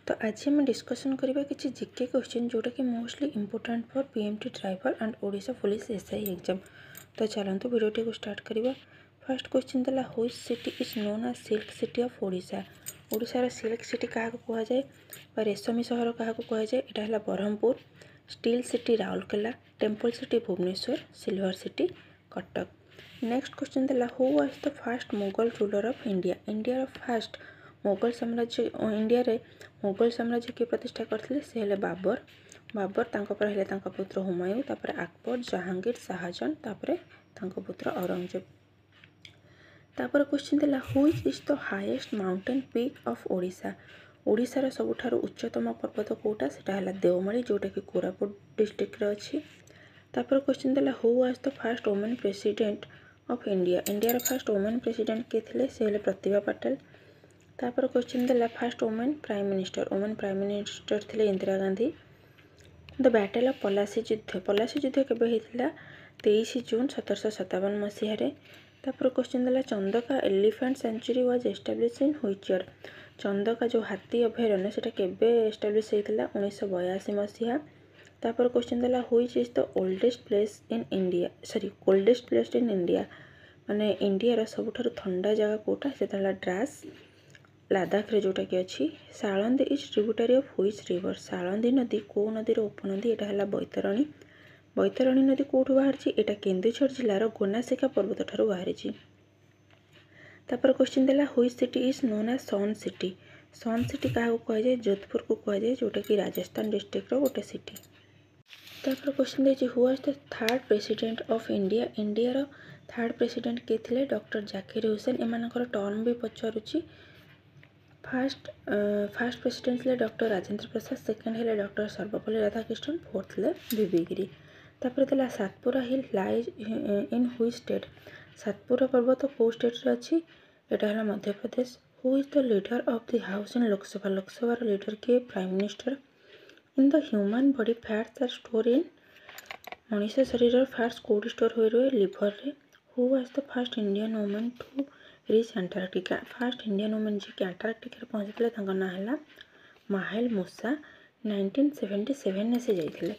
तो आज आम डिस्कसन करवा कि जीके क्वेश्चन जोटा कि mostly important for PMT driver and Odisha police SI exam. तो चलते वीडियो को स्टार्ट करवा। फर्स्ट क्वेश्चन देला which city is known as silk city of Odisha. ओडिशार सिल्क सिटी क्या कहुए रेशमी सहर क्या कहुए यहाँ Brahmapur. Steel city Rourkela, temple city Bhubaneswar, silver city Cuttack. Next question देला who was the first Mughal ruler of India. India first Mughal साम्राज्य इंडिया रे मुगल साम्राज्य किए प्रतिष्ठा करते से हेले बाबर। बाबर तांकर हेले तांका पुत्र हुमायूं, तापर अकबर, जहांगीर, शाहजहां, तापर तांका पुत्र औरंगजेब। तापर क्वेश्चन देला which is the highest mountain peak of Odisha. ओडिशार सबुठार उच्चतम पर्वत कोटा सेटा हैला देवमाली जोटा कि कोरापुट डिस्ट्रिक्ट रे अछि। तापर क्वेश्चन देला who was the first women president of India. India first women president के थिले से हेले प्रतिभा पाटिल। तापर क्वेश्चन देला फर्स्ट वुमेन प्राइम मिनिस्टर थिले Indira Gandhi. The battle of Plassey युद्ध केबे हेतिला 23 जून 1757 मसीह। तापर क्वेश्चन देला Chandaka elephant sanctuary was establish in which year. Chandaka जो हाथी अभयारण्य सेटा केबे एस्टाब्लिश हेतिला 1982 मसीहा। तापर क्वेश्चन देला which is the oldest place in India माने इंडिया सबुठार ठंडा जगह कोटा से ड्रास लद्दाख रे जोटा कि अच्छी। Salandi is tributary of which river. Salandi नदी को नदीर उपनदी एटा हला बैतरणी। बैतरणी नदी कोठु बाहरी एटा केन्दुझर जिलार गोनासिका पर्वत ठारू बाहरी। तापर क्वेश्चन देला which city is known as sun city. Sun city क्या कहुए जोधपुर को कहुए जोटा कि राजस्थान डिस्ट्रिक्ट गोटे सिटी। तापर क्वेश्चन देखिए who was the third president of India. India third president के थिले डॉक्टर जाकिर हुसैन। एमानकर टर्म भी पचारुची। फर्स्ट प्रेसिडेंट थे डॉक्टर राजेंद्र प्रसाद, सेकेंड है डॉक्टर सर्वपल्ली राधाकृष्णन, फोर्थ थे वीवी गिरी। तापर देला Satpura hill lies in which state. Satpura पर्वत को स्टेट रे अच्छी एटा है Madhya Pradesh. Who is the leader of the house in Lok Sabha. Lok Sabha leader के prime minister. In the human body fats are store in. मनुष्य शरीर फैट्स कोड स्टोर हुए लिवर रे। Who was the first Indian women to reach Antarctica. First Indian women जी के Antarctica पहुँचते ना है माहेल मूसा 1977 से जाइए।